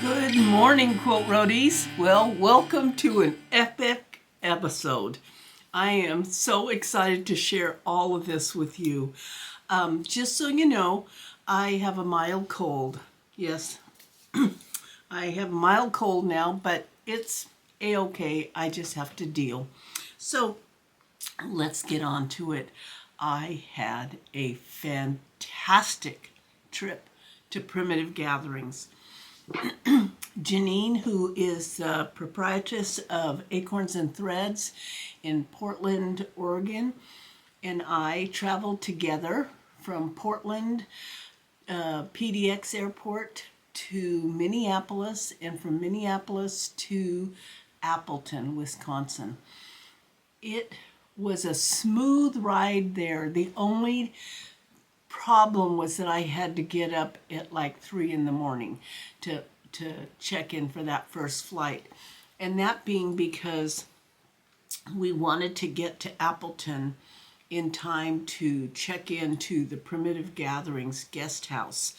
Good morning, Quilt Roadies. Well, welcome to an epic episode. I am so excited to share all of this with you. Just so you know, I have a mild cold. Yes, I have a mild cold now, but it's a-okay. I just have to deal. So let's get on to it. I had a fantastic trip to Primitive Gatherings. Janine, who is the proprietress of Acorns and Threads in Portland, Oregon, and I traveled together from Portland PDX Airport to Minneapolis, and from Minneapolis to Appleton, Wisconsin. It was a smooth ride there. The only problem was that I had to get up at like 3 in the morning to check in for that first flight. And that being because we wanted to get to Appleton in time to check into the Primitive Gatherings guest house,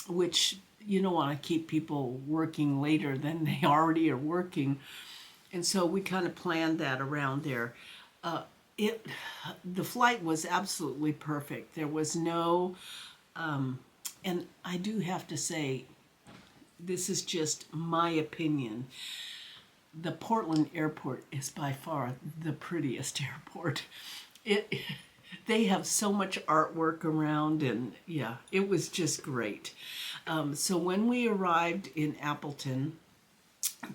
which you don't want to keep people working later than they already are working. And so we kind of planned that around there. The flight was absolutely perfect. There was no, and I do have to say, this is just my opinion. The Portland airport is by far the prettiest airport. They have so much artwork around, and yeah, it was just great. So when we arrived in Appleton,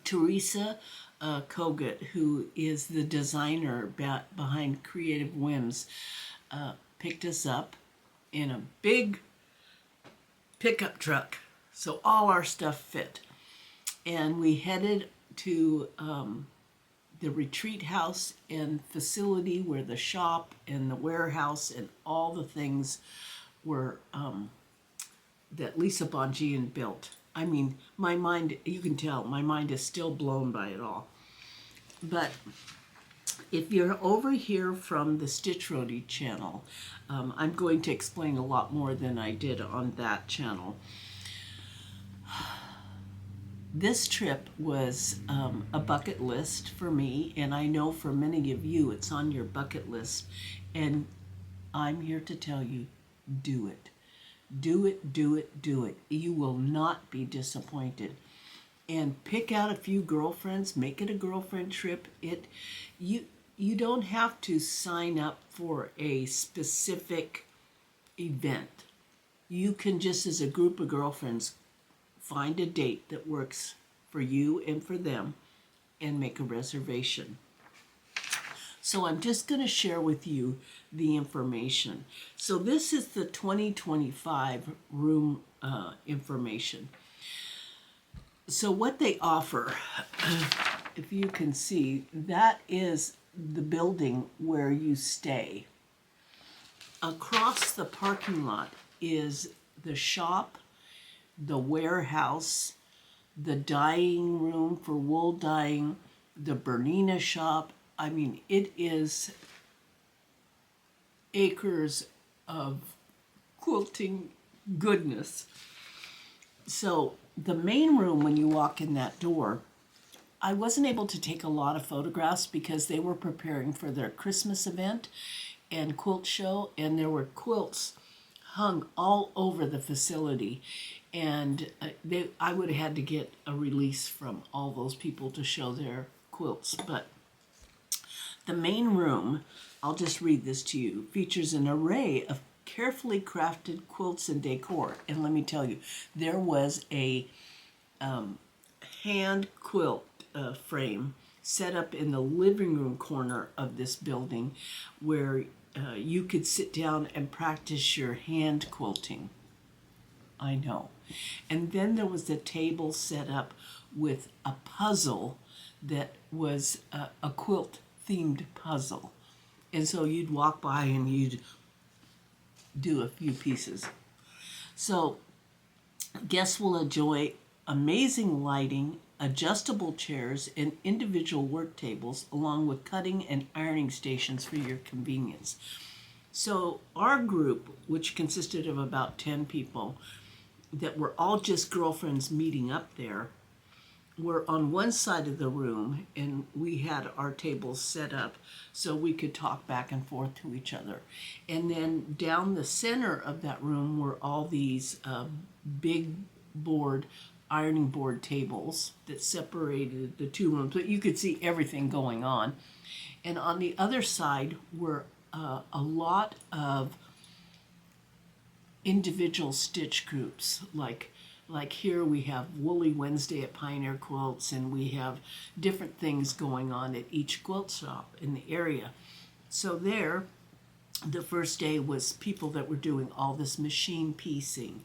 Teresa Kogut, who is the designer behind Creative Whims, picked us up in a big pickup truck, so all our stuff fit. And we headed to the retreat house and facility where the shop and the warehouse and all the things were that Lisa Bongian built. I mean, my mind, you can tell, my mind is still blown by it all. But if you're over here from the Stitch Roadie channel, I'm going to explain a lot more than I did on that channel. This trip was a bucket list for me, and I know for many of you it's on your bucket list, and I'm here to tell you, do it. Do it, do it, do it. You will not be disappointed. And pick out a few girlfriends, make it a girlfriend trip. You don't have to sign up for a specific event. You can just, as a group of girlfriends, find a date that works for you and for them and make a reservation. So I'm just going to share with you the information. So this is the 2025 room information. So what they offer, if you can see, that is the building where you stay. Across the parking lot is the shop, the warehouse, the dyeing room for wool dyeing, the Bernina shop. I mean, it is acres of quilting goodness. So the main room, when you walk in that door, I wasn't able to take a lot of photographs because they were preparing for their Christmas event and quilt show, and there were quilts hung all over the facility, and I would have had to get a release from all those people to show their quilts. But the main room, I'll just read this to you, features an array of carefully crafted quilts and decor. And let me tell you, there was a hand quilt frame set up in the living room corner of this building where you could sit down and practice your hand quilting. I know. And then there was a table set up with a puzzle that was a quilt themed puzzle. And so you'd walk by and you'd do a few pieces. So guests will enjoy amazing lighting, adjustable chairs, and individual work tables, along with cutting and ironing stations for your convenience. So our group, which consisted of about 10 people, that were all just girlfriends meeting up there were on one side of the room, and we had our tables set up so we could talk back and forth to each other. And then down the center of that room were all these big board, ironing board tables that separated the two rooms, but you could see everything going on. And on the other side were a lot of individual stitch groups, like here we have Woolly Wednesday at Pioneer Quilts, and we have different things going on at each quilt shop in the area. So there, the first day was people that were doing all this machine piecing,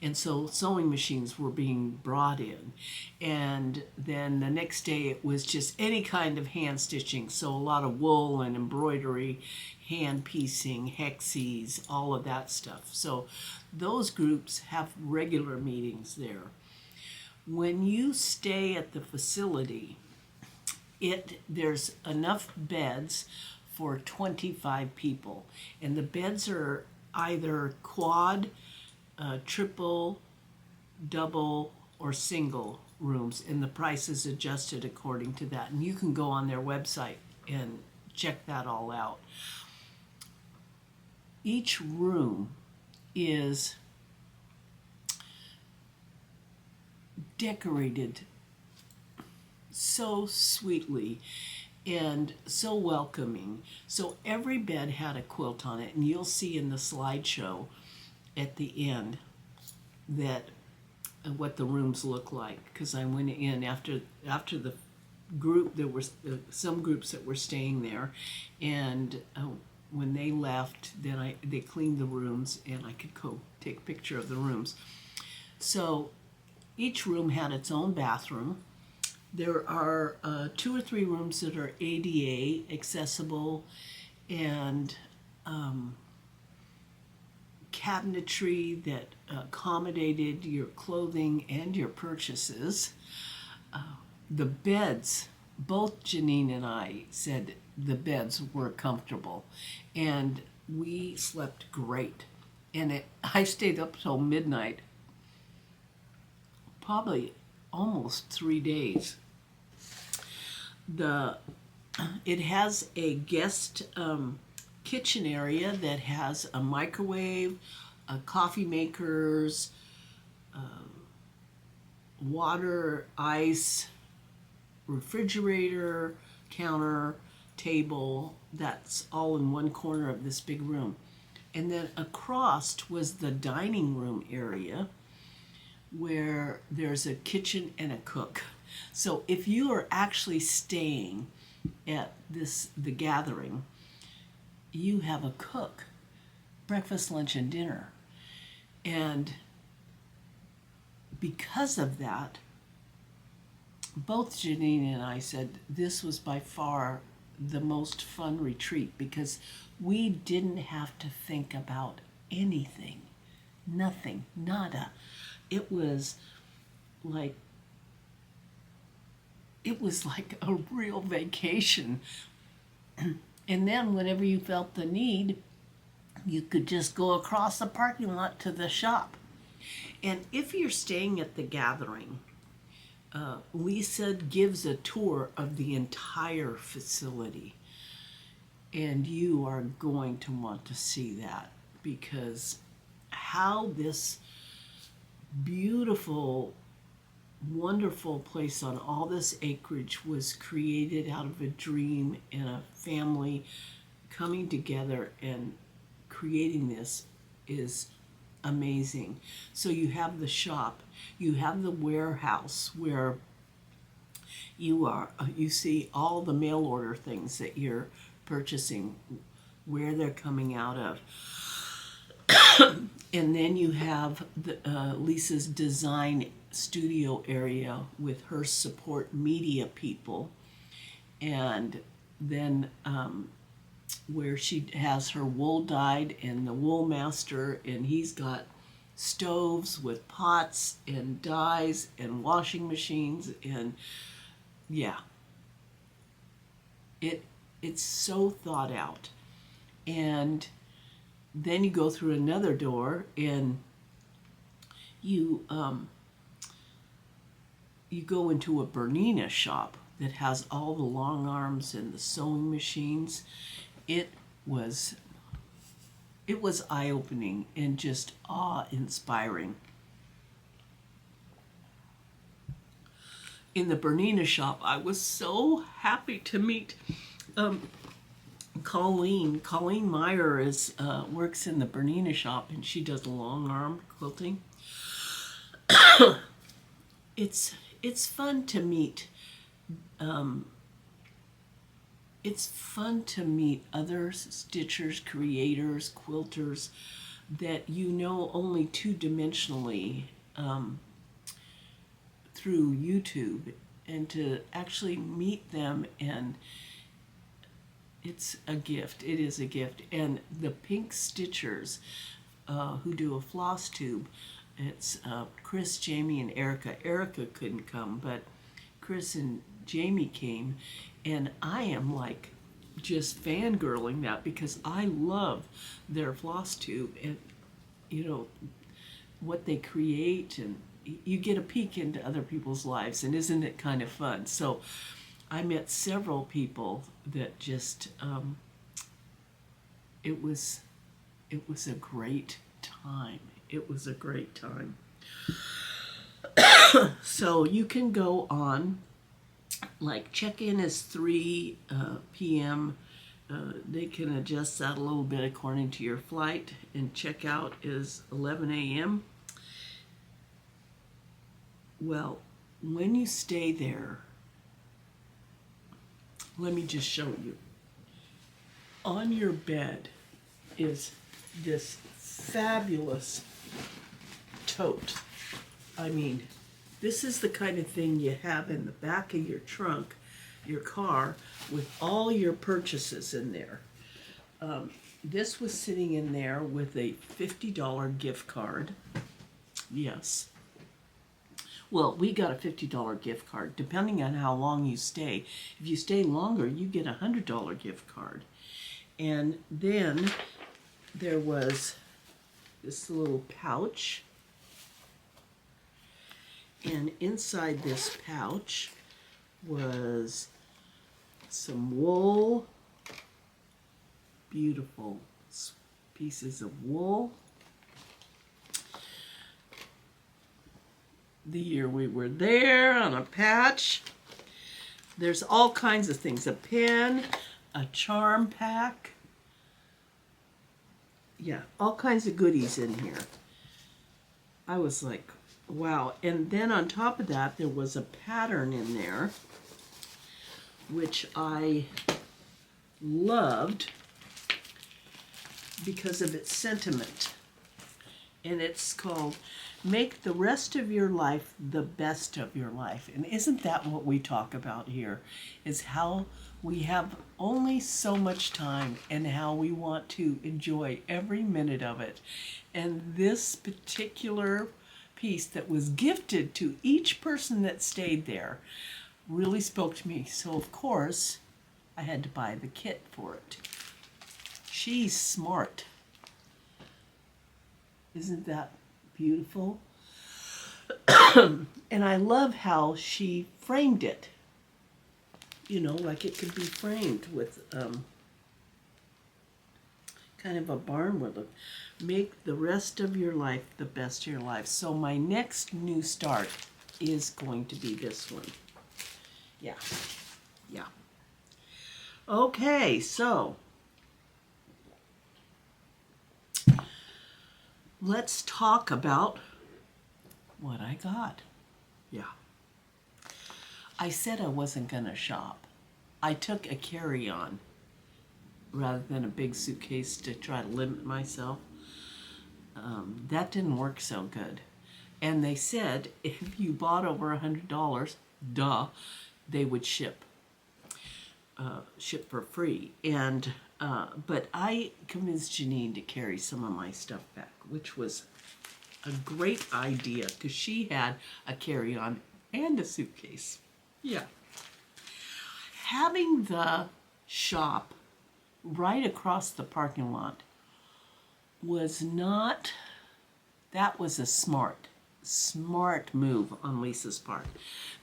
and so sewing machines were being brought in. And then the next day it was just any kind of hand stitching, so a lot of wool and embroidery, hand piecing, hexies, all of that stuff. So those groups have regular meetings there. When you stay at the facility, there's enough beds for 25 people, and the beds are either quad, triple, double, or single rooms, and the price is adjusted according to that. And you can go on their website and check that all out. Each room is decorated so sweetly and so welcoming. So every bed had a quilt on it, and you'll see in the slideshow at the end that what the rooms look like, because I went in after the group. There were some groups that were staying there, and when they left, then they cleaned the rooms, and I could go take a picture of the rooms. So each room had its own bathroom. There are 2 or 3 rooms that are ADA accessible, and cabinetry that accommodated your clothing and your purchases. The beds, both Janine and I said the beds were comfortable, and we slept great. And I stayed up till midnight, probably almost 3 days. It has a guest kitchen area that has a microwave, coffee makers, water, ice, refrigerator, counter, table. That's all in one corner of this big room. And then across was the dining room area, where there's a kitchen and a cook. So if you are actually staying at the gathering, you have a cook, breakfast, lunch, and dinner. And because of that, both Janine and I said this was by far the most fun retreat, because we didn't have to think about anything. Nothing, nada. It was like a real vacation. And then whenever you felt the need, you could just go across the parking lot to the shop. And if you're staying at the gathering, Lisa gives a tour of the entire facility. And you are going to want to see that, because how this beautiful, wonderful place on all this acreage was created out of a dream and a family coming together and creating this is amazing. So you have the shop, you have the warehouse where you see all the mail order things that you're purchasing, where they're coming out of. And then you have Lisa's design studio area with her support media people, and then where she has her wool dyed and the wool master, and he's got stoves with pots and dyes and washing machines, and yeah, it's so thought out. And then you go through another door, and you you go into a Bernina shop that has all the long arms and the sewing machines. It was eye-opening and just awe-inspiring. In the Bernina shop, I was so happy to meet Colleen. Colleen Meyer is works in the Bernina shop, and she does long arm quilting. It's fun to meet. It's fun to meet other stitchers, creators, quilters that you know only two-dimensionally through YouTube, and to actually meet them, and it's a gift. It is a gift. And the pink stitchers who do a floss tube, it's Chris, Jamie, and Erica. Erica couldn't come, but Chris and Jamie came, and I am like just fangirling that because I love their floss tube and, you know, what they create, and you get a peek into other people's lives, and isn't it kind of fun? So I met several people that just it was a great time. It was a great time. So you can go on, like check-in is 3 p.m. They can adjust that a little bit according to your flight, and check-out is 11 a.m. Well, when you stay there, let me just show you. On your bed is this fabulous tote. I mean, this is the kind of thing you have in the back of your trunk, your car, with all your purchases in there. This was sitting in there with a $50 gift card. Yes. Well, we got a $50 gift card, depending on how long you stay. If you stay longer, you get a $100 gift card. And then there was this little pouch. And inside this pouch was some wool, beautiful pieces of wool. The year we were there, on a patch. There's all kinds of things. A pen, a charm pack. Yeah, all kinds of goodies in here. I was like, wow. And then on top of that, there was a pattern in there, which I loved because of its sentiment. And it's called Make the Rest of Your Life the Best of Your Life. And isn't that what we talk about here? Is how we have only so much time and how we want to enjoy every minute of it. And this particular piece that was gifted to each person that stayed there really spoke to me. So of course, I had to buy the kit for it. She's smart. Isn't that beautiful? And I love how she framed it. You know, like it could be framed with kind of a barnwood look. Make the rest of your life the best of your life. So my next new start is going to be this one. Yeah. Yeah. Okay, so let's talk about what I got. Yeah. I said I wasn't going to shop. I took a carry-on rather than a big suitcase to try to limit myself. That didn't work so good. And they said if you bought over $100, duh, they would ship for free. And but I convinced Janine to carry some of my stuff back, which was a great idea because she had a carry-on and a suitcase. Yeah. Having the shop right across the parking lot was not, that was a smart smart move on Lisa's part,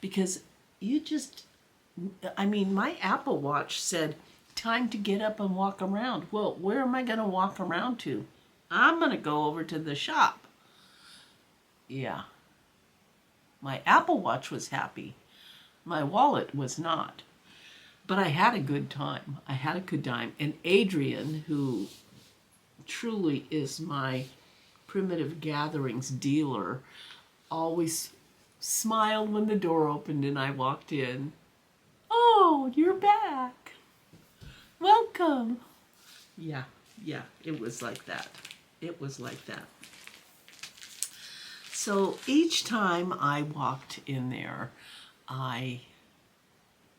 because you just, I mean, my Apple Watch said, time to get up and walk around. Well, where am I going to walk around to? I'm going to go over to the shop. Yeah. My Apple Watch was happy. My wallet was not. But I had a good time. I had a good time. And Adrian, who truly is my primitive gatherings dealer, always smiled when the door opened and I walked in. Oh, you're back. Welcome. Yeah, it was like that. It was like that. So each time I walked in there, I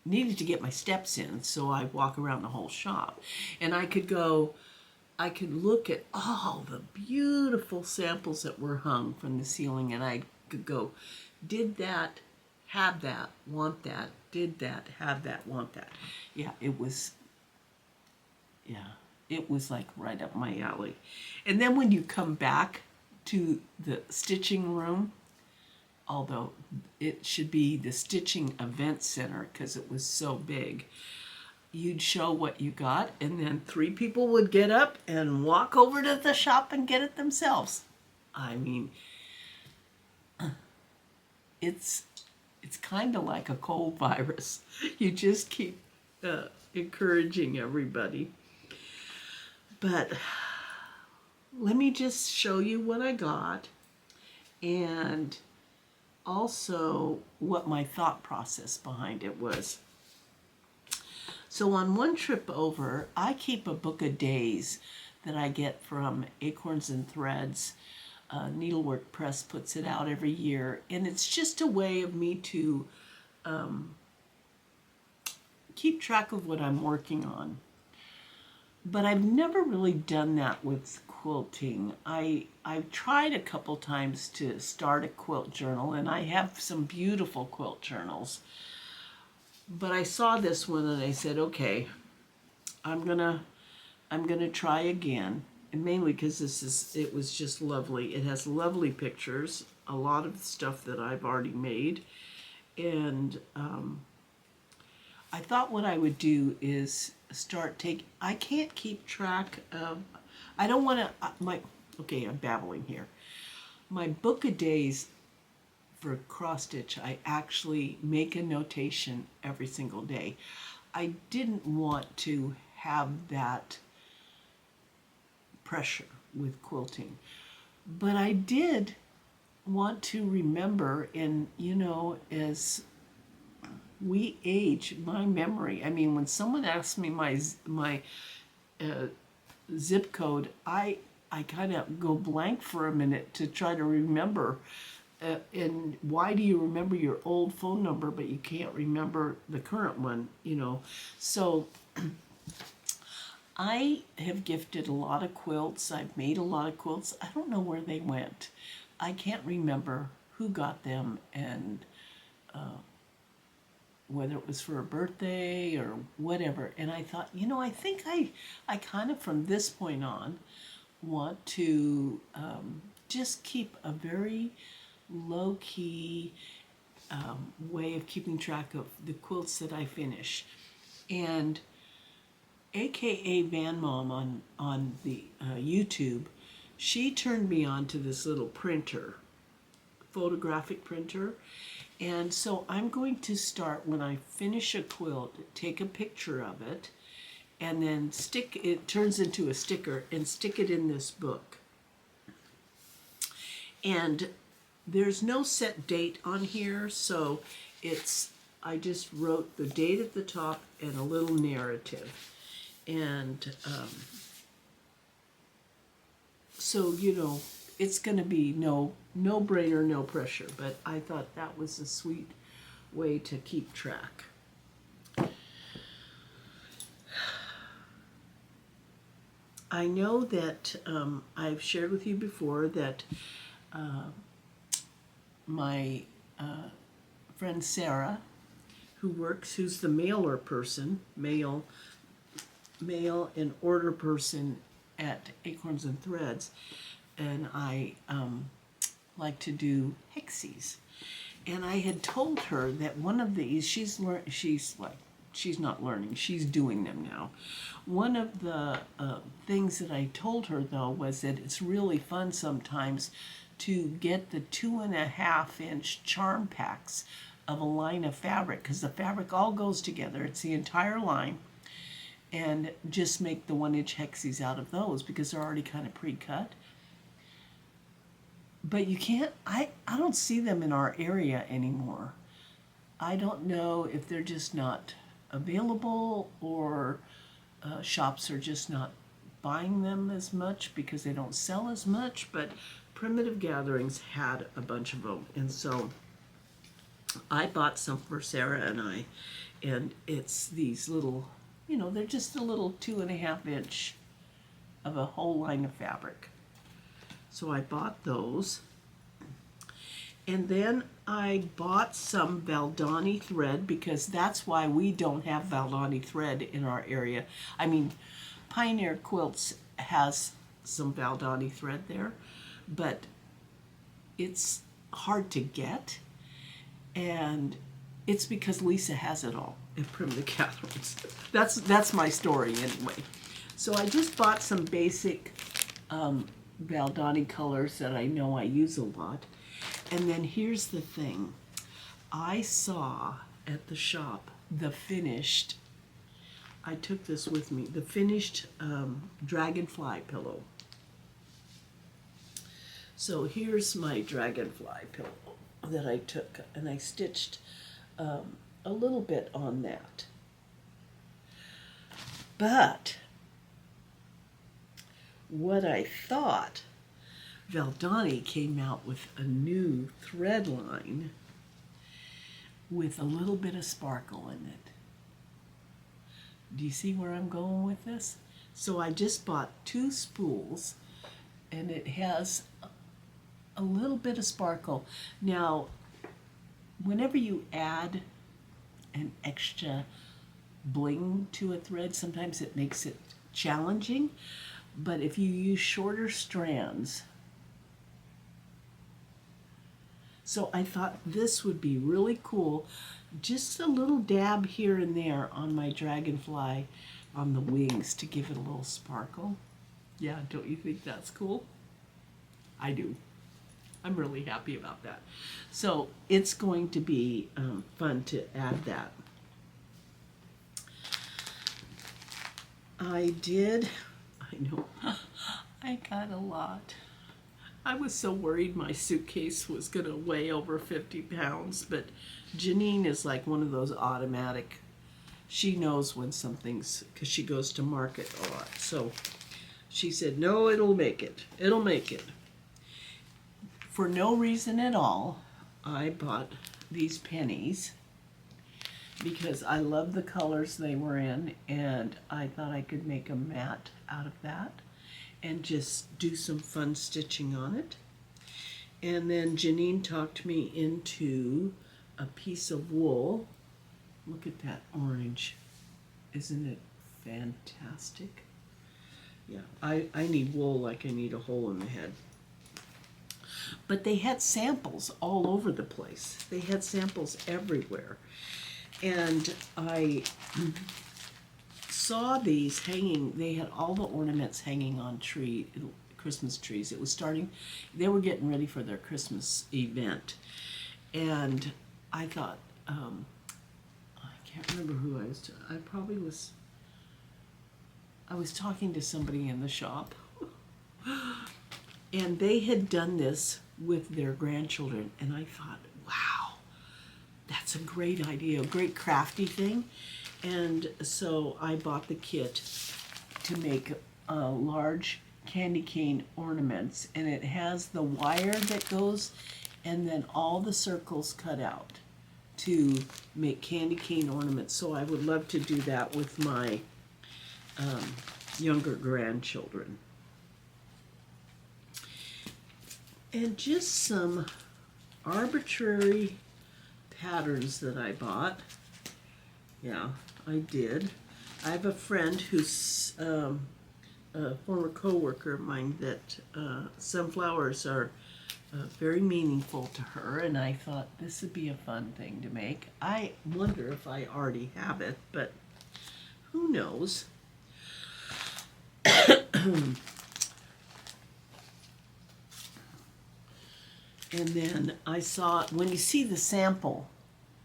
needed to get my steps in, so I walk around the whole shop. And I could look at all the beautiful samples that were hung from the ceiling, and I could go, did that, have that, want that, did that, have that, want that. Yeah, it was like right up my alley. And then when you come back to the stitching room, although it should be the stitching event center because it was so big, you'd show what you got, and then 3 people would get up and walk over to the shop and get it themselves. I mean, it's kind of like a cold virus. You just keep encouraging everybody. But let me just show you what I got, and also what my thought process behind it was. So on one trip over, I keep a book of days that I get from Acorns and Threads. Needlework Press puts it out every year, and it's just a way of me to keep track of what I'm working on. But I've never really done that with quilting. I've tried a couple times to start a quilt journal, and I have some beautiful quilt journals. But I saw this one and I said, okay, I'm gonna try again, and mainly because it was just lovely. It has lovely pictures, a lot of stuff that I've already made, and I thought what I would do is I can't keep track of, I don't want to, okay, I'm babbling here. My book of days for cross stitch, I actually make a notation every single day. I didn't want to have that pressure with quilting, but I did want to remember, and as we age, my memory, I mean, when someone asks me my zip code, I kind of go blank for a minute to try to remember. And why do you remember your old phone number but you can't remember the current one? So I have gifted a lot of quilts. I've made a lot of quilts. I don't know where they went. I can't remember who got them and whether it was for a birthday or whatever. And I thought, I think I kind of from this point on want to just keep a very low-key way of keeping track of the quilts that I finish. And AKA Van Mom on the YouTube, she turned me on to this little printer, photographic printer. And so I'm going to start, when I finish a quilt, take a picture of it, and then it turns into a sticker, and stick it in this book. And there's no set date on here, so I just wrote the date at the top and a little narrative. And so, it's going to be no brainer, no pressure, but I thought that was a sweet way to keep track. I know that I've shared with you before that my friend Sarah, who's the mailer person, mail and order person at Acorns and Threads, and I like to do hexies. And I had told her that one of these, she's not learning, she's doing them now. One of the things that I told her though was that it's really fun sometimes to get the 2.5-inch charm packs of a line of fabric, because the fabric all goes together, it's the entire line, and just make the 1-inch hexies out of those because they're already kind of pre-cut. But you can't, I don't see them in our area anymore. I don't know if they're just not available, or shops are just not buying them as much because they don't sell as much, but Primitive Gatherings had a bunch of them. And so I bought some for Sarah and I, and it's these little, they're just a little 2.5-inch of a whole line of fabric. So I bought those. And then I bought some Valdani thread, because that's why we don't have Valdani thread in our area. I mean, Pioneer Quilts has some Valdani thread there, but it's hard to get. And it's because Lisa has it all at Primitive Gatherings. That's my story anyway. So I just bought some basic Valdani colors that I know I use a lot. And then here's the thing. I saw at the shop the finished, I took this with me, the finished dragonfly pillow. So here's my dragonfly pillow that I took, and I stitched a little bit on that. But what I thought, Valdani came out with a new thread line with a little bit of sparkle in it. Do you see where I'm going with this? So I just bought 2 spools, and it has a little bit of sparkle. Now, whenever you add an extra bling to a thread, sometimes it makes it challenging. But if you use shorter strands, so I thought this would be really cool. Just a little dab here and there on my dragonfly on the wings to give it a little sparkle. Yeah, don't you think that's cool? I do. I'm really happy about that. So it's going to be fun to add that. I know, I got a lot. I was so worried my suitcase was going to weigh over 50 pounds, but Janine is like one of those automatic. She knows when something's, because she goes to market a lot. So she said, no, it'll make it. It'll make it. For no reason at all, I bought these pennies because I love the colors they were in, and I thought I could make a mat out of that and just do some fun stitching on it. And then Janine talked me into a piece of wool. Look at that orange. Isn't it fantastic? Yeah, I need wool like I need a hole in the head. But they had samples all over the place. They had samples everywhere. And I saw these hanging. They had all the ornaments hanging on Christmas trees. It was starting, they were getting ready for their Christmas event. And I thought, I can't remember who I was, I was talking to somebody in the shop. And they had done this with their grandchildren. And I thought, wow, that's a great idea, a great crafty thing. And so I bought the kit to make large candy cane ornaments. And it has the wire that goes and then all the circles cut out to make candy cane ornaments. So I would love to do that with my younger grandchildren. And just some arbitrary patterns that I bought. Yeah, I did. I have a friend who's a former co-worker of mine that sunflowers are very meaningful to her, and I thought this would be a fun thing to make. I wonder if I already have it, but who knows? And then I saw, when you see the sample,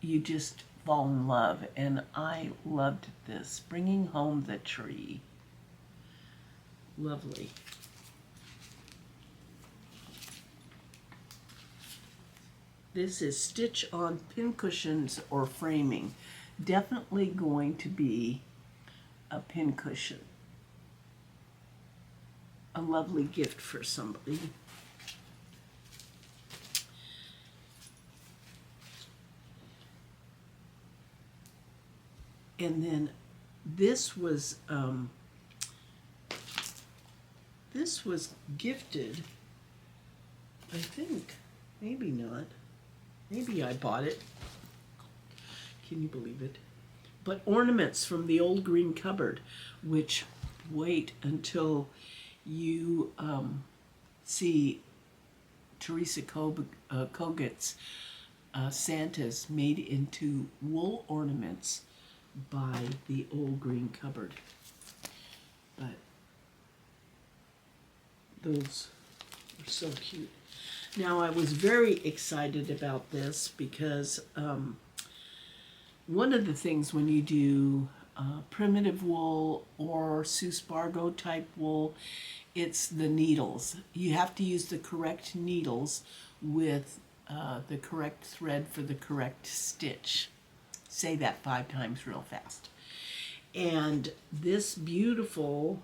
you just fall in love, and I loved this. Bringing Home the Tree. Lovely. This is stitch on pincushions or framing. Definitely going to be a pincushion. A lovely gift for somebody. And then this was gifted, I think. Maybe not. Maybe I bought it. Can you believe it? But ornaments from the old green cupboard, which, wait until you see Teresa Koget's Santas made into wool ornaments by the old green cupboard. But those are so cute. Now, I was very excited about this because one of the things when you do primitive wool or Seuss-Bargo type wool, it's the needles. You have to use the correct needles with the correct thread for the correct stitch. Say that 5 times real fast. And this beautiful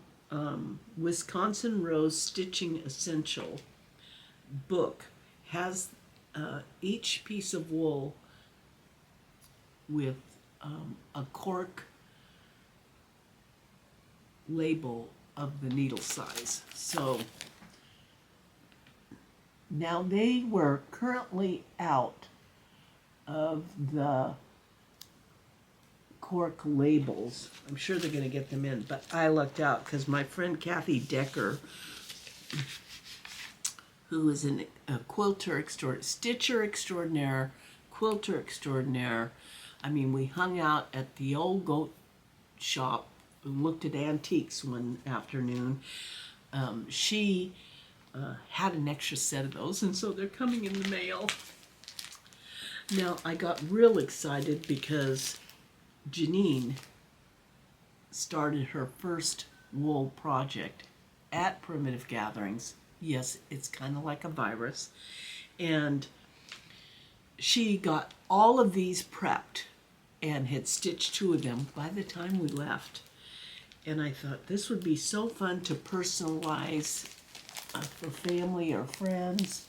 Wisconsin Rose Stitching Essential book has each piece of wool with a cork label of the needle size. So now they were currently out of the cork labels. I'm sure they're going to get them in, but I lucked out because my friend Kathy Decker, who is a quilter extraordinaire, stitcher extraordinaire, quilter extraordinaire. I mean, we hung out at the old goat shop and looked at antiques one afternoon. She had an extra set of those, and so they're coming in the mail. Now, I got real excited because Janine started her first wool project at Primitive Gatherings. Yes, it's kind of like a virus. And she got all of these prepped and had stitched 2 of them by the time we left. And I thought this would be so fun to personalize for family or friends.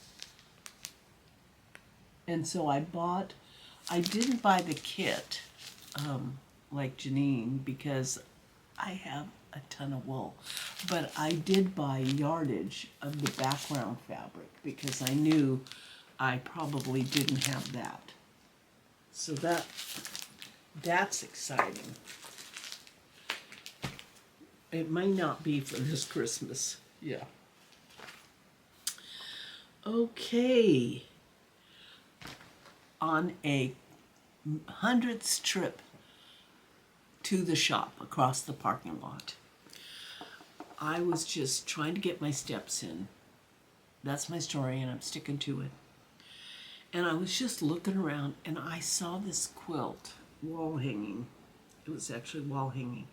And so I didn't buy the kit like Janine because I have a ton of wool. But I did buy yardage of the background fabric because I knew I probably didn't have that. So that's exciting. It might not be for this Christmas. Yeah. Okay. On a 100th trip to the shop across the parking lot, I was just trying to get my steps in. That's my story, and I'm sticking to it. And I was just looking around, and I saw this quilt wall hanging. It was actually wall hanging.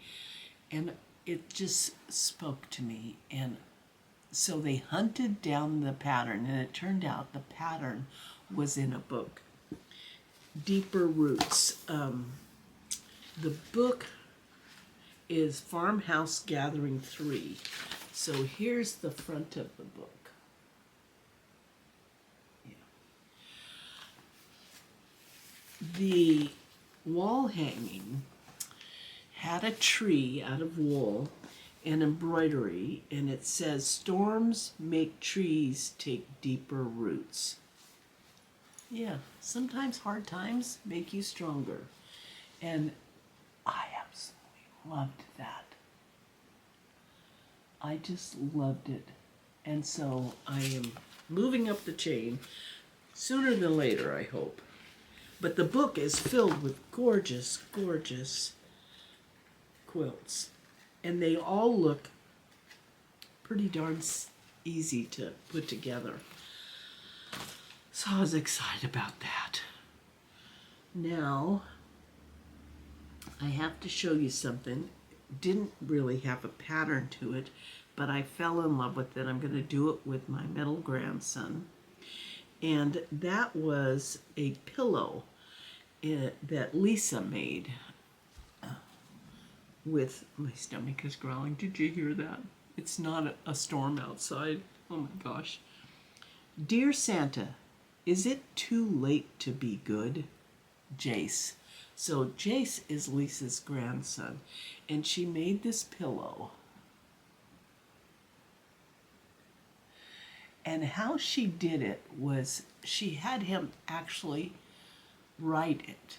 And it just spoke to me. And so they hunted down the pattern, and it turned out the pattern was in a book, Deeper Roots. The book is Farmhouse Gathering 3. So here's the front of the book. Yeah. The wall hanging had a tree out of wool and embroidery, and it says, "Storms make trees take deeper roots." Yeah, sometimes hard times make you stronger. And I absolutely loved that. I just loved it. And so I am moving up the chain sooner than later, I hope. But the book is filled with gorgeous, gorgeous quilts. And they all look pretty darn easy to put together. So I was excited about that. Now, I have to show you something. Didn't really have a pattern to it, but I fell in love with it. I'm going to do it with my middle grandson. And that was a pillow that Lisa made with, my stomach is growling. Did you hear that? It's not a storm outside. Oh my gosh. Dear Santa, is it too late to be good? Jace. So Jace is Lisa's grandson, and she made this pillow. And how she did it was she had him actually write it,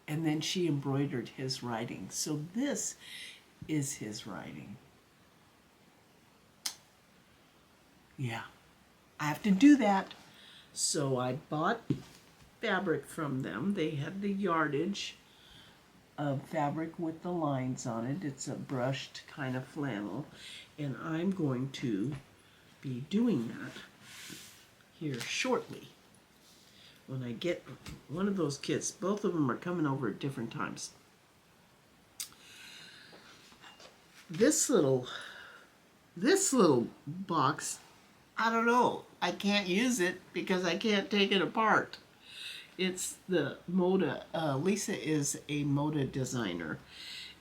and then she embroidered his writing. So this is his writing. Yeah, I have to do that. So I bought fabric from them. They had the yardage of fabric with the lines on it. It's a brushed kind of flannel, and I'm going to be doing that here shortly. When I get one of those kits, both of them are coming over at different times. This little box, I don't know. I can't use it because I can't take it apart. It's the Moda. Lisa is a Moda designer,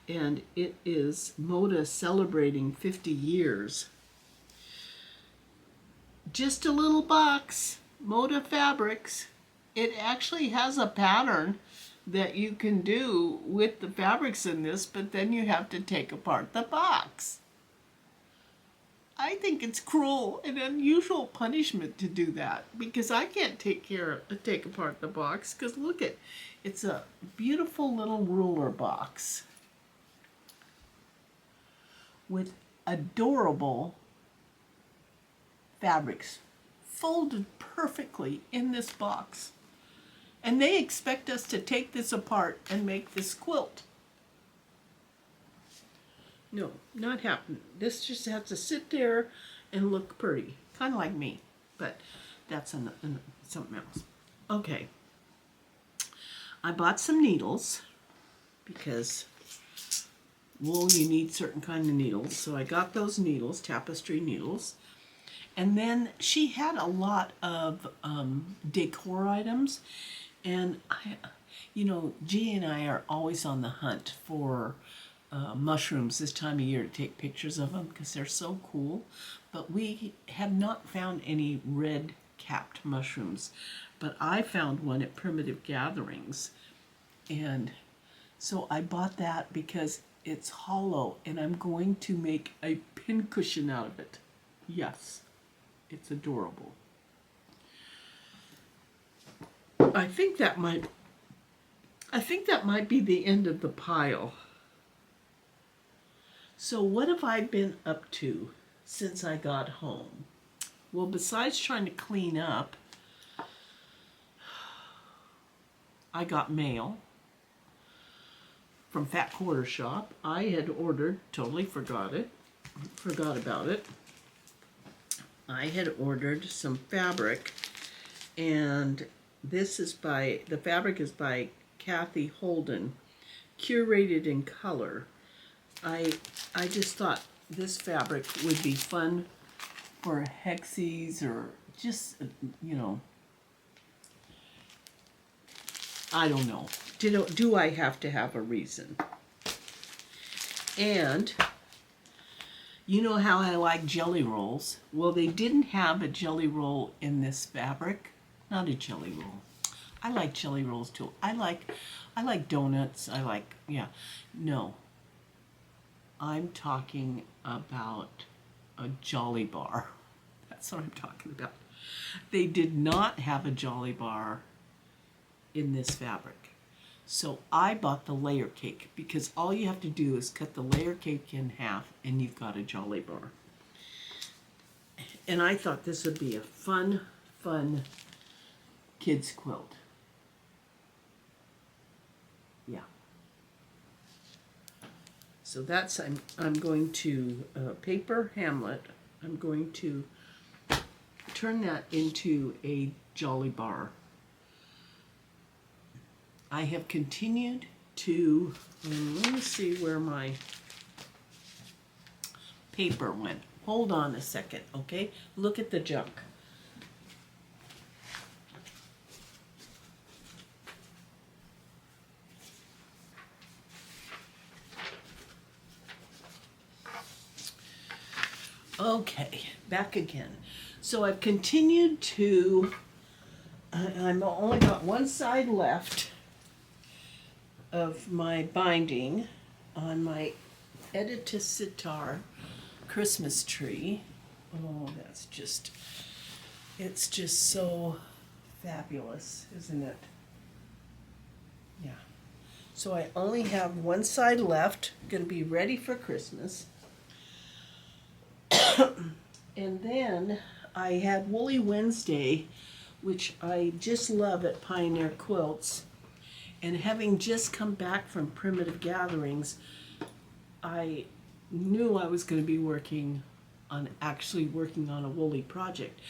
and it is Moda celebrating 50 years. Just a little box, Moda Fabrics. It actually has a pattern that you can do with the fabrics in this, but then you have to take apart the box. I think it's cruel and unusual punishment to do that, because I can't take apart the box, because look it's a beautiful little ruler box with adorable fabrics folded perfectly in this box. And they expect us to take this apart and make this quilt. No, not happening. This just has to sit there and look pretty. Kind of like me, but that's something else. Okay. I bought some needles because wool, you need certain kind of needles. So I got those needles, tapestry needles. And then she had a lot of decor items. And G and I are always on the hunt for mushrooms this time of year to take pictures of them because they're so cool. But we have not found any red-capped mushrooms. But I found one at Primitive Gatherings. And so I bought that because it's hollow and I'm going to make a pincushion out of it. Yes, it's adorable. I think that might be the end of the pile. So what have I been up to since I got home? Well, besides trying to clean up, I got mail from Fat Quarter Shop. I had ordered, totally forgot about it. I had ordered some fabric, and the fabric is by Kathy Holden, curated in color. I just thought this fabric would be fun for hexies or just, I don't know. Do I have to have a reason? And you know how I like jelly rolls? Well, they didn't have a jelly roll in this fabric. Not a jelly roll. I like jelly rolls too. I like donuts. No. I'm talking about a Jolly Bar. That's what I'm talking about. They did not have a Jolly Bar in this fabric. So I bought the layer cake because all you have to do is cut the layer cake in half and you've got a Jolly Bar. And I thought this would be a fun kids quilt. Yeah. So that's, I'm going to paper Hamlet. I'm going to turn that into a jolly bar. I have continued to, let me see where my paper went. Hold on a second, okay? Look at the junk. Okay, back again. So I've continued to, I've only got one side left of my binding on my Editus Sitar Christmas tree. Oh, that's just, it's just so fabulous, isn't it? Yeah. So I only have one side left, going to be ready for Christmas. And then I had Woolly Wednesday, which I just love at Pioneer Quilts. And having just come back from Primitive Gatherings, I knew I was going to be actually working on a woolly project.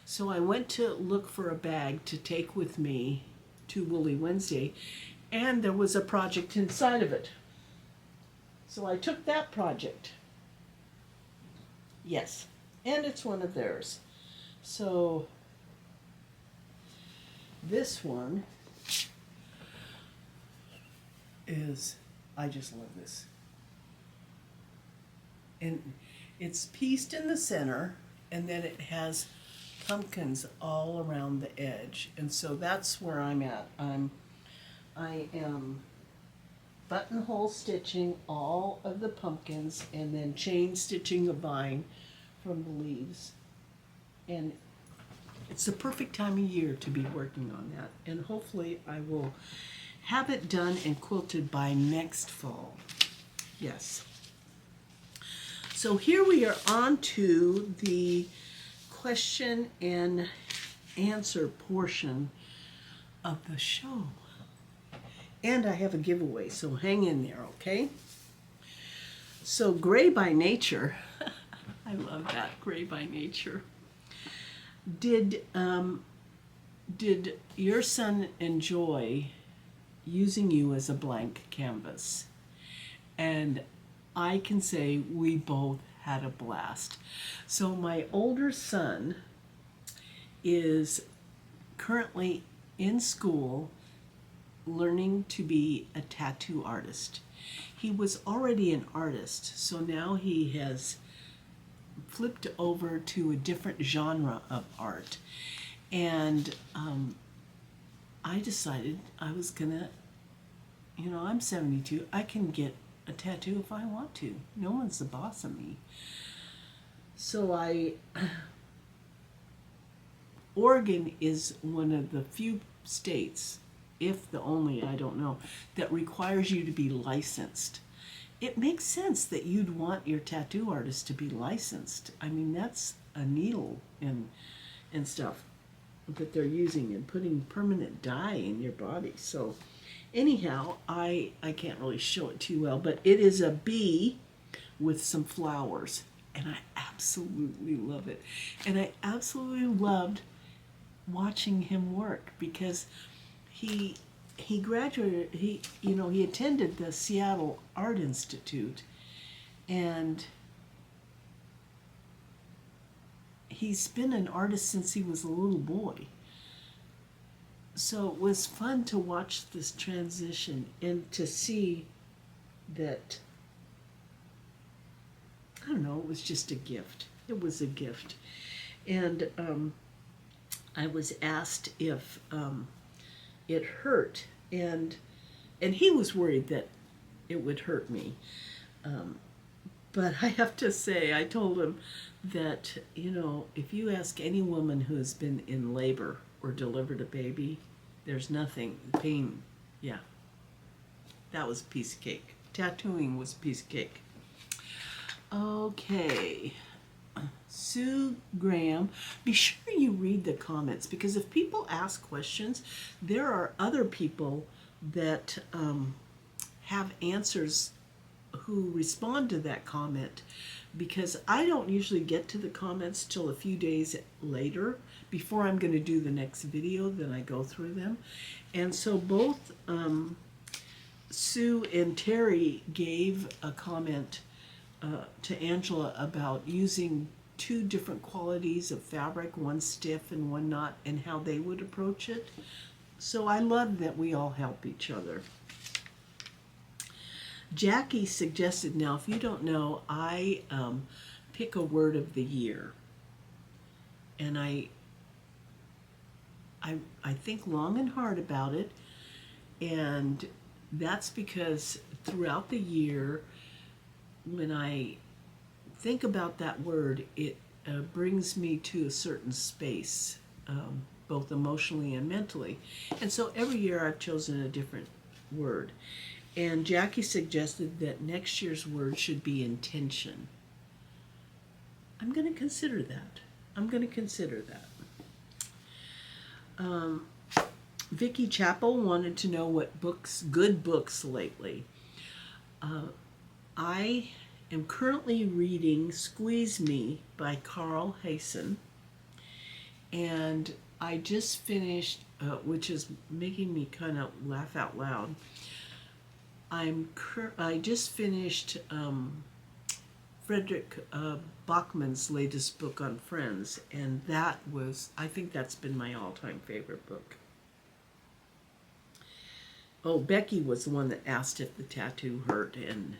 So I went to look for a bag to take with me to Woolly Wednesday, and there was a project inside of it. So I took that project. Yes, and it's one of theirs. So this one is, I just love this. And it's pieced in the center, and then it has pumpkins all around the edge. And so that's where I'm at. I am buttonhole stitching all of the pumpkins and then chain stitching a vine from the leaves. And it's the perfect time of year to be working on that. And hopefully I will have it done and quilted by next fall. Yes. So here we are on to the question and answer portion of the show. And I have a giveaway, so hang in there, okay? So Gray by Nature, I love that, Gray by Nature. Did your son enjoy using you as a blank canvas? And I can say we both had a blast. So my older son is currently in school learning to be a tattoo artist. He was already an artist, so now he has flipped over to a different genre of art. And I decided I was gonna, I'm 72, I can get a tattoo if I want to. No one's the boss of me. So Oregon is one of the few states, if the only, I don't know, that requires you to be licensed. It makes sense that you'd want your tattoo artist to be licensed. I mean, that's a needle and stuff that they're using and putting permanent dye in your body. So anyhow, I can't really show it too well, but it is a bee with some flowers, and I absolutely love it. And I absolutely loved watching him work because he graduated, he attended the Seattle Art Institute, and he's been an artist since he was a little boy. So it was fun to watch this transition and to see that, I don't know, it was just a gift. It was a gift. And I was asked if it hurt, and he was worried that it would hurt me. But I have to say, I told him that, if you ask any woman who has been in labor or delivered a baby, there's nothing, pain, yeah. That was a piece of cake. Tattooing was a piece of cake. Okay, Sue Graham. Be sure you read the comments, because if people ask questions, there are other people that have answers who respond to that comment, because I don't usually get to the comments till a few days later before I'm going to do the next video. Then I go through them. And so both Sue and Terry gave a comment to Angela about using two different qualities of fabric, one stiff and one not, and how they would approach it. So I love that we all help each other. Jackie suggested, now if you don't know, I pick a word of the year. And I think long and hard about it. And that's because throughout the year, when I think about that word, it brings me to a certain space, both emotionally and mentally. And so every year I've chosen a different word. And Jackie suggested that next year's word should be intention. I'm going to consider that. Vicki Chappell wanted to know what good books lately. I am currently reading Squeeze Me by Carl Hayson, and I just finished, which is making me kind of laugh out loud. I just finished Frederick Bachman's latest book on Friends, and I think that's been my all-time favorite book. Oh, Becky was the one that asked if the tattoo hurt, and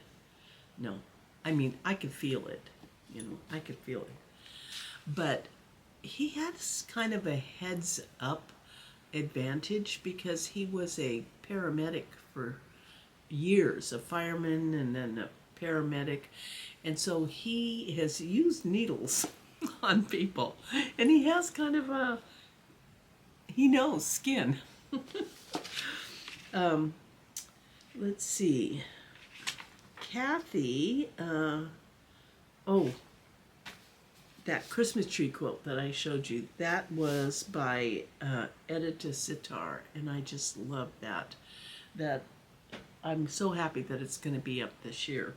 no. I mean, I could feel it, I could feel it. But he had kind of a heads-up advantage because he was a paramedic for years, a fireman and then a paramedic. And so he has used needles on people. And he has kind of he knows skin. Let's see. Kathy, that Christmas tree quilt that I showed you, that was by Edita Sitar, and I just love that. I'm so happy that it's going to be up this year.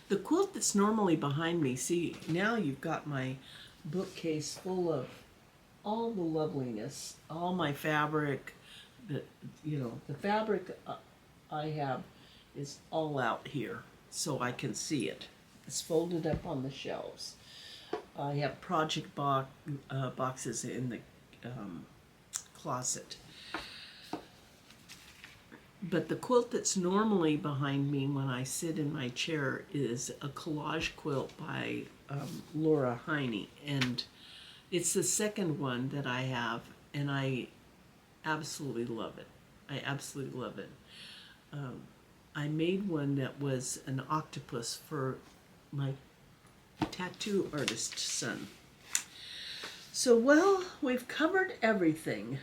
The quilt that's normally behind me, see, now you've got my bookcase full of all the loveliness, all my fabric, the fabric I have is all out here so I can see it. It's folded up on the shelves. I have project boxes in the closet. But the quilt that's normally behind me when I sit in my chair is a collage quilt by Laura Heine. And it's the second one that I have, and I absolutely love it. I made one that was an octopus for my tattoo artist son. So, well, we've covered everything.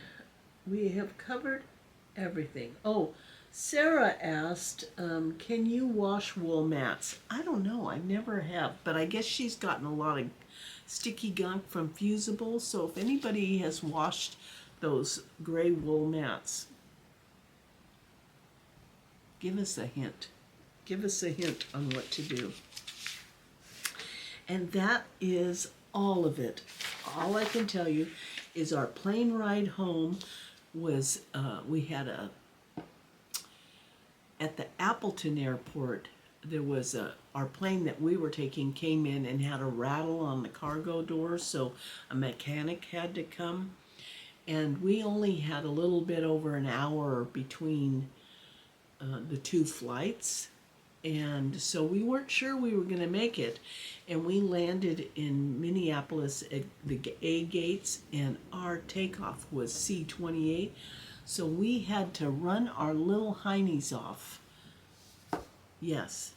We have covered everything. Oh, Sarah asked, can you wash wool mats? I don't know. I never have, but I guess she's gotten a lot of sticky gunk from Fusible. So if anybody has washed those gray wool mats, give us a hint. Give us a hint on what to do. And that is all of it. All I can tell you is our plane ride home was, we had at the Appleton airport, there was our plane that we were taking came in and had a rattle on the cargo door, so a mechanic had to come. And we only had a little bit over an hour between the two flights. And so we weren't sure we were going to make it. And we landed in Minneapolis at the A gates, and our takeoff was C-28. So we had to run our little heinies off. Yes,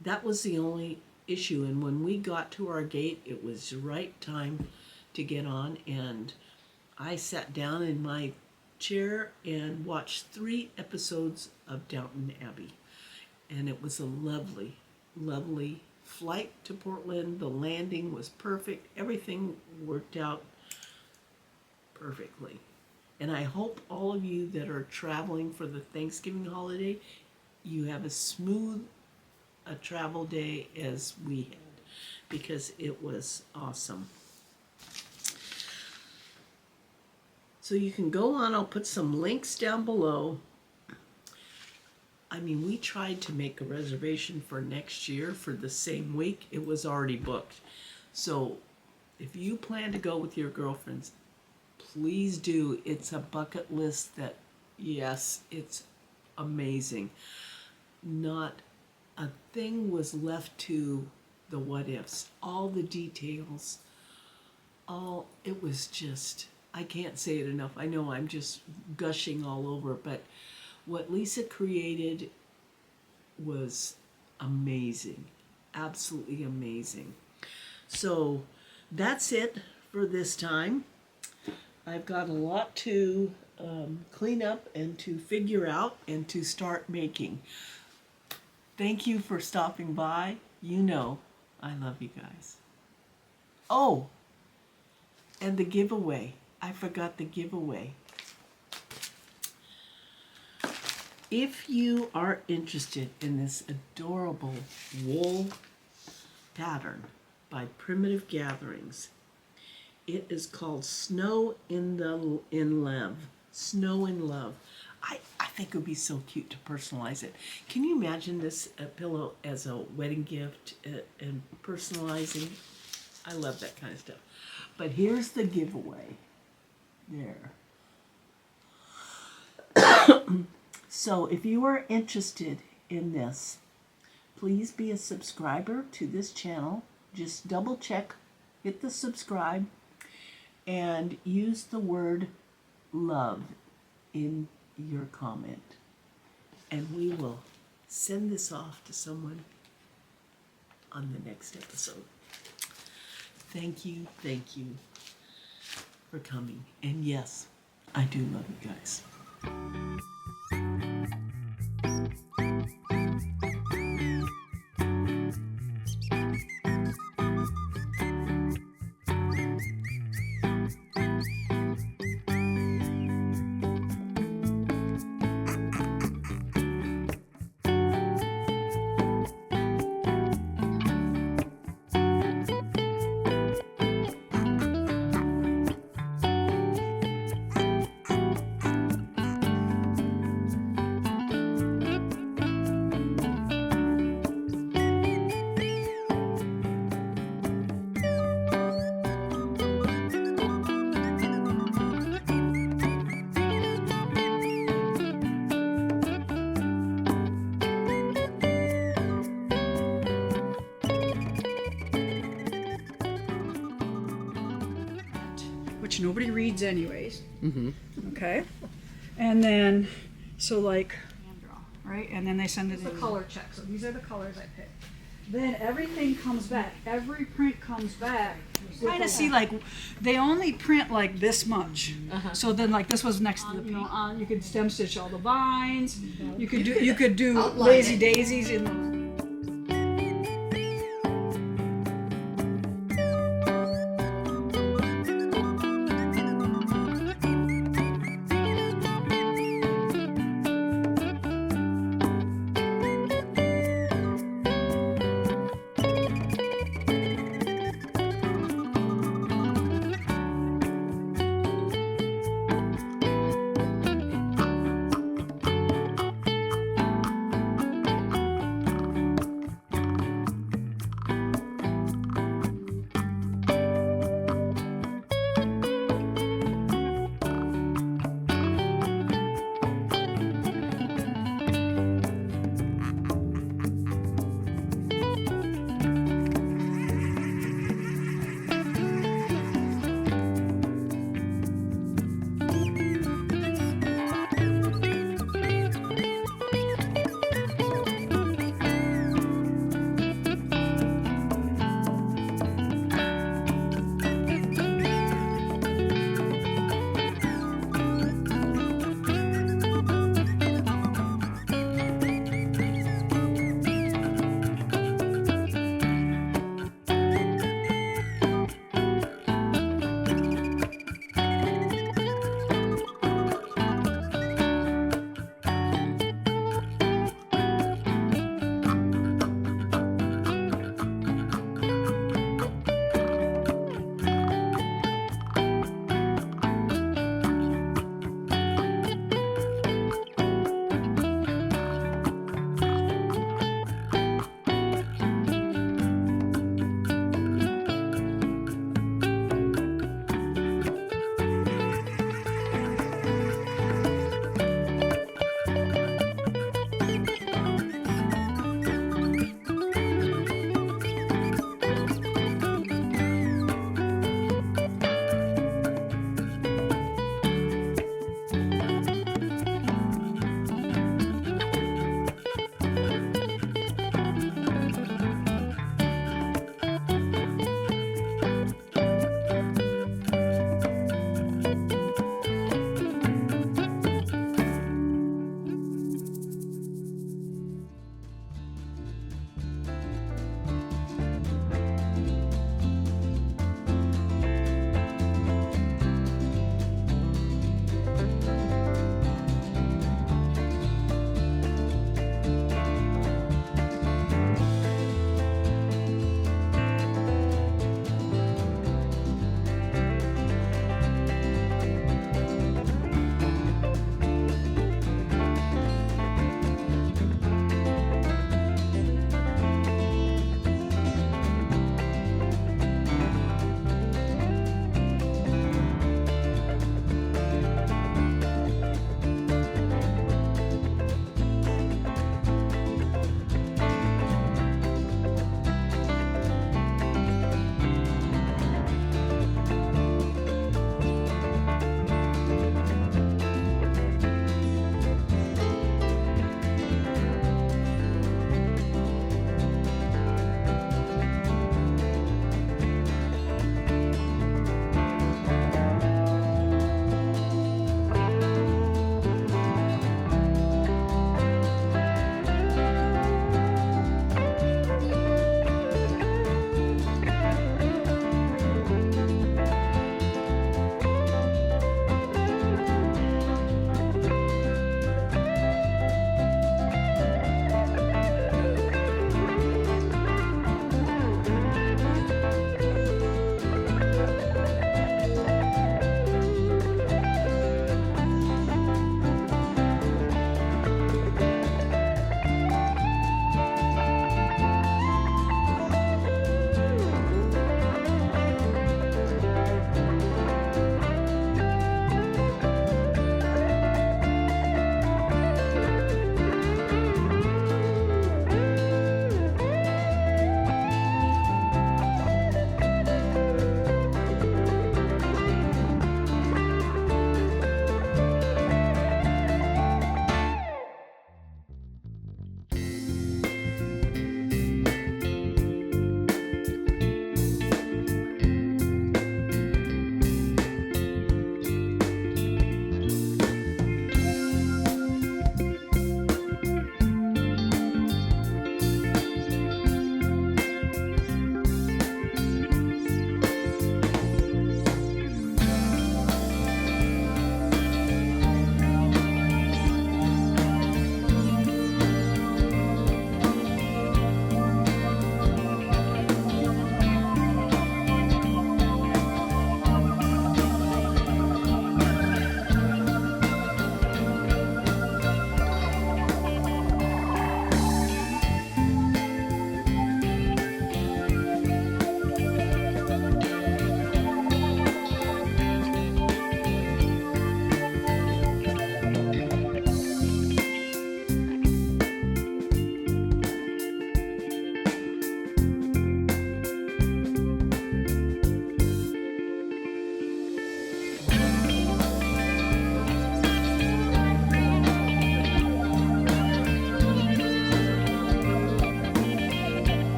that was the only issue. And when we got to our gate, it was the right time to get on. And I sat down in my chair and watched 3 episodes of Downton Abbey. And it was a lovely, lovely flight to Portland, the landing was perfect. Everything worked out perfectly. And I hope all of you that are traveling for the Thanksgiving holiday, you have as smooth a travel day as we had, because it was awesome. So you can go on, I'll put some links down below. I mean, we tried to make a reservation for next year for the same week. It was already booked. So if you plan to go with your girlfriends, please do. It's a bucket list that, yes, it's amazing. Not a thing was left to the what ifs. All the details, it was just, I can't say it enough. I know I'm just gushing all over, but what Lisa created was amazing. Absolutely amazing. So that's it for this time. I've got a lot to clean up and to figure out and to start making. Thank you for stopping by. You know I love you guys. Oh, and the giveaway. I forgot the giveaway. If you are interested in this adorable wool pattern by Primitive Gatherings, it is called Snow in Love. Snow in Love. I think it would be so cute to personalize it. Can you imagine this pillow as a wedding gift and personalizing? I love that kind of stuff. But here's the giveaway. There. So if you are interested in this, please be a subscriber to this channel. Just double check, hit the subscribe, and use the word love in your comment. And we will send this off to someone on the next episode. Thank you for coming. And yes, I do love you guys. Which nobody reads anyways. Okay, and then so like hand draw, right? And then they send us a color check. So these are the colors I picked. Then everything comes back. Every print comes back. Kind of see like they only print like this much. So then like this was next to the you know you could stem stitch all the vines. You could do lazy daisies in those.